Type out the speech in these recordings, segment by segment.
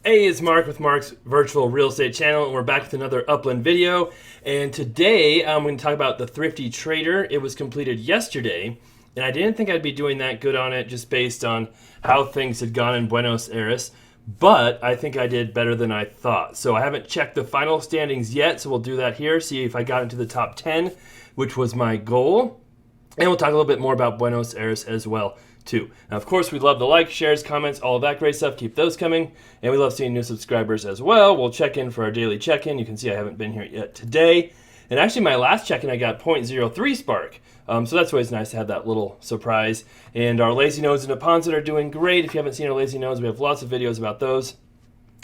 Hey, it's Mark with Mark's Virtual Real Estate Channel, and we're back with another Upland video. And today I'm going to talk about the Thrifty Trader. It was completed yesterday, and I didn't think I'd be doing that good on it just based on how things had gone in Buenos Aires, but I think I did better than I thought. So I haven't checked the final standings yet, so we'll do that here, see if I got into the top 10, which was my goal. And we'll talk a little bit more about Buenos Aires as well, too. Now, of course, we love the likes, shares, comments, all of that great stuff. Keep those coming. And we love seeing new subscribers as well. We'll check in for our daily check-in. You can see I haven't been here yet today. And actually, my last check-in, I got 0.03 spark. So that's always nice to have that little surprise. And our lazy nodes and deposits are doing great. If you haven't seen our lazy nodes, we have lots of videos about those.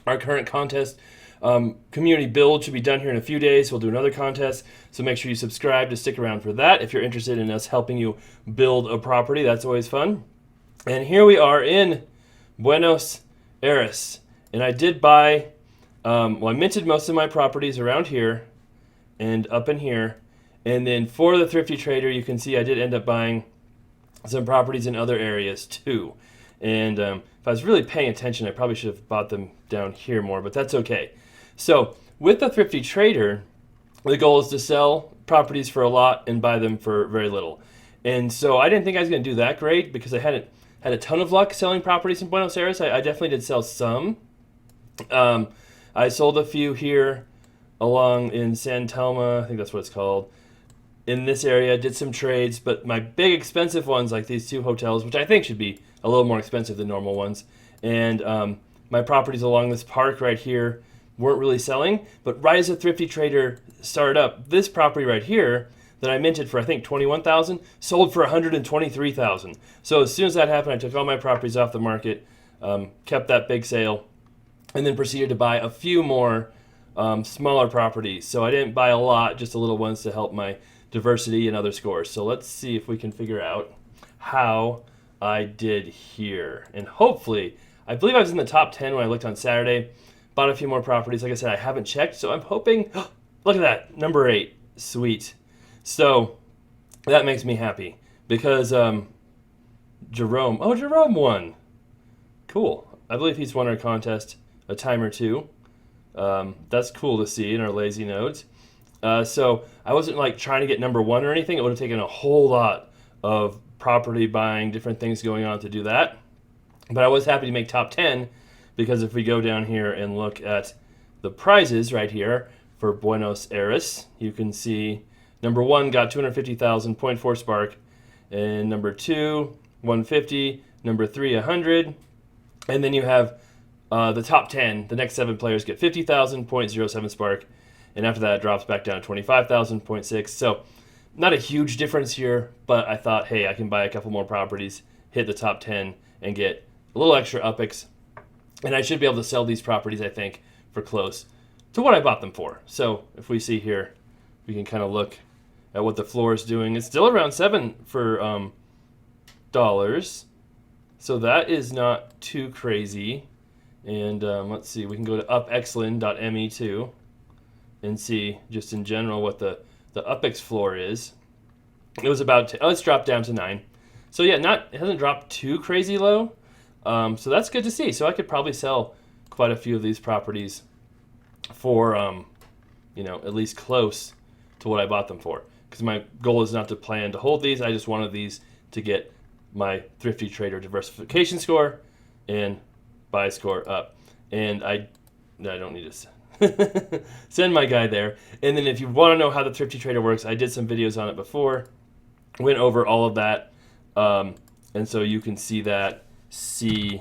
Our current contest community build should be done here in a few days. We'll do another contest, so make sure you subscribe to stick around for that. If you're interested in us helping you build a property, that's always fun. And here we are in Buenos Aires. And I did buy, I minted most of my properties around here and up in here. And then for the Thrifty Trader, you can see I did end up buying some properties in other areas too. And if I was really paying attention, I probably should have bought them down here more, but that's okay. So with the Thrifty Trader, the goal is to sell properties for a lot and buy them for very little. And so I didn't think I was going to do that great because I hadn't had a ton of luck selling properties in Buenos Aires. I definitely did sell some. I sold a few here along in San Telmo, I think that's what it's called. In this area, did some trades, but my big expensive ones, like these two hotels, which I think should be a little more expensive than normal ones, and my properties along this park right here weren't really selling. But right as the Thrifty Trader started up, this property right here that I minted for I think $21,000 sold for $123,000. So as soon as that happened, I took all my properties off the market, kept that big sale, and then proceeded to buy a few more smaller properties. So I didn't buy a lot, just the little ones to help my diversity and other scores. So let's see if we can figure out how I did here. And hopefully, I believe I was in the top 10 when I looked on Saturday. Bought a few more properties. Like I said, I haven't checked, so I'm hoping. Look at that, number 8. Sweet. So that makes me happy because Jerome won. Cool. I believe he's won our contest a time or two. That's cool to see in our lazy nodes. So I wasn't like trying to get number 1 or anything. It would have taken a whole lot of property buying, different things going on to do that. But I was happy to make top 10 because if we go down here and look at the prizes right here for Buenos Aires, you can see number 1 got 250,000, 0.4 spark, and number 2, 150, number 3, 100, and then you have the top 10, the next 7 players get 50,000, 0.07 spark, and after that it drops back down to 25,000, 0.6. So not a huge difference here, but I thought, hey, I can buy a couple more properties, hit the top 10, and get a little extra UPIX. And I should be able to sell these properties, I think, for close to what I bought them for. So if we see here, we can kind of look at what the floor is doing. It's still around $7 for dollars. So that is not too crazy. And let's see, we can go to upexland.me too and see just in general what the UPIX floor is. It was about, it's dropped down to 9. So yeah, it hasn't dropped too crazy low. So that's good to see. So I could probably sell quite a few of these properties for, at least close to what I bought them for. Because my goal is not to plan to hold these. I just wanted these to get my Thrifty Trader diversification score and buy score up. And I don't need to send my guy there. And then if you want to know how the Thrifty Trader works, I did some videos on it before. Went over all of that. And so you can see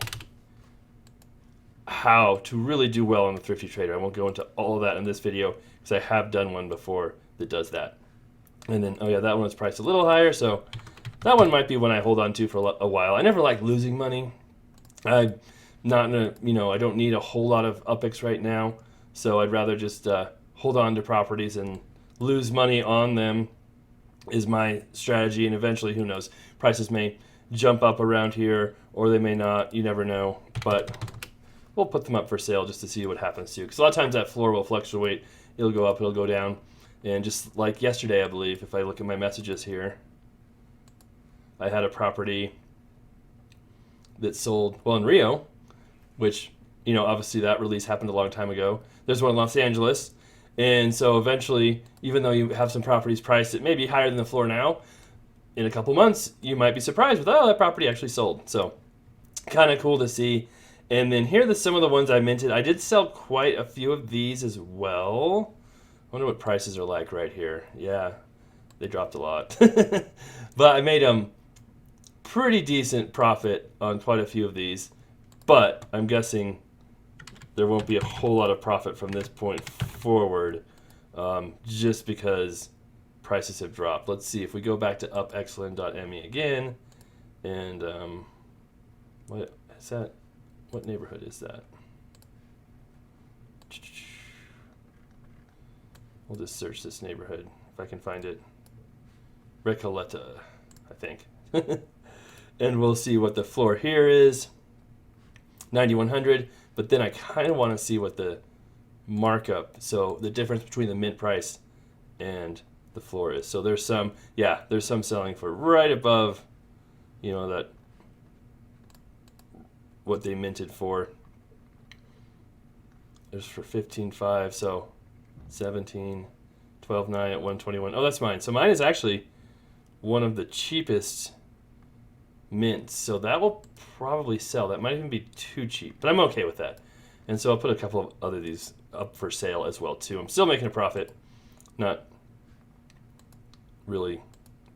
how to really do well on the Thrifty Trader. I won't go into all of that in this video because I have done one before that does that. And then, oh yeah, that one was priced a little higher, so that one might be one I hold on to for a while. I never like losing money. I'm not in a, I don't need a whole lot of UPIX right now, so I'd rather just hold on to properties and lose money on them is my strategy. And eventually, who knows, prices may jump up around here or they may not. You never know, but we'll put them up for sale just to see what happens too, because a lot of times that floor will fluctuate. It'll go up, it'll go down. And just like yesterday, I believe, if I look at my messages here, I had a property that sold, well, in Rio, which you know, obviously that release happened a long time ago. There's one in Los Angeles. And so eventually, even though you have some properties priced at maybe higher than the floor now, in a couple months, you might be surprised with, oh, that property actually sold. So kind of cool to see. And then here are some of the ones I minted. I did sell quite a few of these as well. I wonder what prices are like right here. Yeah, they dropped a lot. But I made pretty decent profit on quite a few of these. But I'm guessing there won't be a whole lot of profit from this point forward, just because prices have dropped. Let's see if we go back to upexland.me again, and what is that? What neighborhood is that? We'll just search this neighborhood if I can find it. Recoleta, I think. And we'll see what the floor here is. 9,100. But then I kind of want to see what the markup, so the difference between the mint price and the floor is. So there's some selling for right above, you know, that what they minted for. There's for 15.5, so 17, 12.9 at 121. Oh, that's mine. So mine is actually one of the cheapest mints, so that will probably sell. That might even be too cheap, but I'm okay with that. And so I'll put a couple of other of these up for sale as well too. I'm still making a profit, not really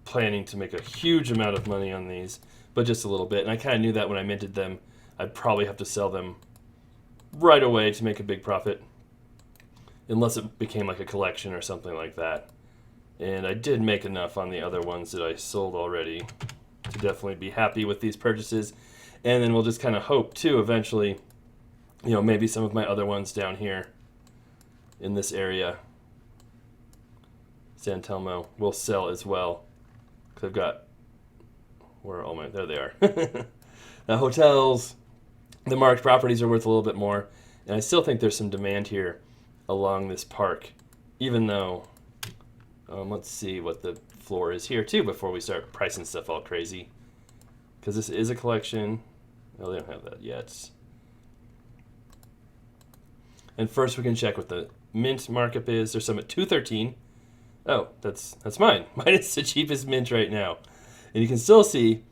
planning to make a huge amount of money on these, but just a little bit. And I kind of knew that when I minted them, I'd probably have to sell them right away to make a big profit, unless it became like a collection or something like that. And I did make enough on the other ones that I sold already to definitely be happy with these purchases. And then we'll just kind of hope too eventually, you know, maybe some of my other ones down here in this area, San Telmo, will sell as well. Because I've got, where are all my, there they are. The hotels, the marked properties are worth a little bit more. And I still think there's some demand here along this park, even though, let's see what the floor is here too before we start pricing stuff all crazy, because this is a collection. No, they don't have that yet. And first we can check what the mint markup is. There's some at 213. Oh, that's mine. Mine is the cheapest mint right now, and you can still see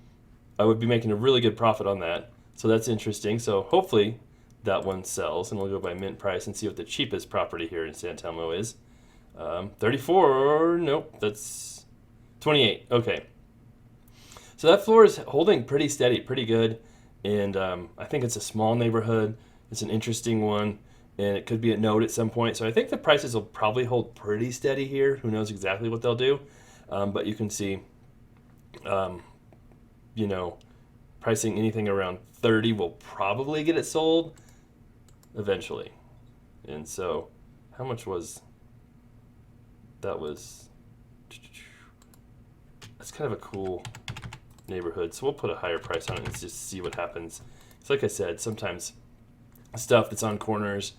I would be making a really good profit on that. So that's interesting. So hopefully that one sells, and we'll go by mint price and see what the cheapest property here in San Telmo is. 34. Nope, that's 28. Okay. So that floor is holding pretty steady, pretty good. And I think it's a small neighborhood. It's an interesting one. And it could be a node at some point. So I think the prices will probably hold pretty steady here. Who knows exactly what they'll do. But you can see, you know, pricing anything around 30 will probably get it sold eventually. And so how much was... That was... That's kind of a cool neighborhood, so we'll put a higher price on it and just see what happens. So like I said, sometimes stuff that's on corners,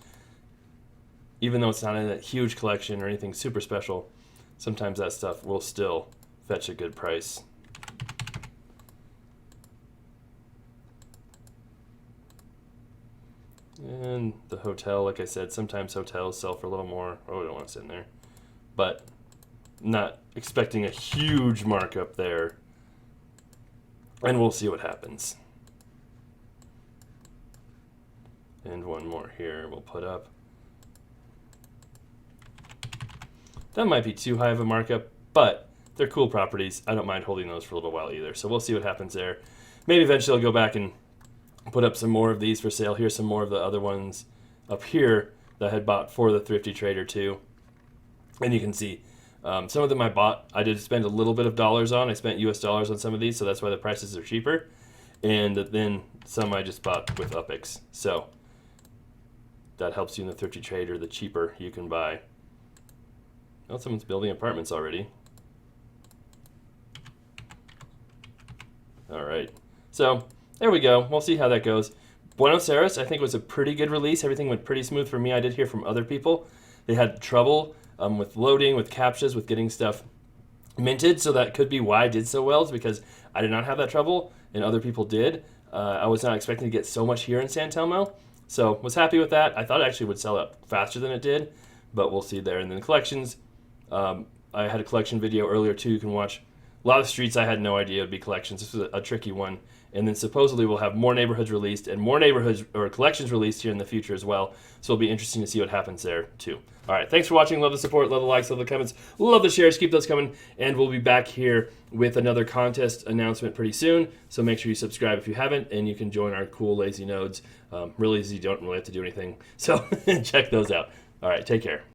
even though it's not in a huge collection or anything super special, sometimes that stuff will still fetch a good price. And the hotel, like I said, sometimes hotels sell for a little more. Oh, I don't want to sit in there. But not expecting a huge markup there. And we'll see what happens. And one more here we'll put up. That might be too high of a markup, but they're cool properties. I don't mind holding those for a little while either. So we'll see what happens there. Maybe eventually I'll go back and put up some more of these for sale. Here's some more of the other ones up here that I had bought for the Thrifty Trader too. And you can see some of them I bought. I did spend a little bit of dollars on. I spent US dollars on some of these, so that's why the prices are cheaper. And then some I just bought with UPX. So that helps you in the Thrifty Trader. The cheaper you can buy. Well, someone's building apartments already. All right. So there we go. We'll see how that goes. Buenos Aires, I think, was a pretty good release. Everything went pretty smooth for me. I did hear from other people. They had trouble with loading, with captchas, with getting stuff minted. So that could be why I did so well, is because I did not have that trouble and other people did. I was not expecting to get so much here in San Telmo. So was happy with that. I thought it actually would sell out faster than it did, but we'll see there. And then collections, I had a collection video earlier too. You can watch a lot of streets I had no idea would be collections. This was a tricky one. And then supposedly we'll have more neighborhoods released and more neighborhoods or collections released here in the future as well. So it'll be interesting to see what happens there too. All right, thanks for watching. Love the support, love the likes, love the comments, love the shares. Keep those coming. And we'll be back here with another contest announcement pretty soon. So make sure you subscribe if you haven't, and you can join our cool lazy nodes. Really easy, you don't really have to do anything. So check those out. All right, take care.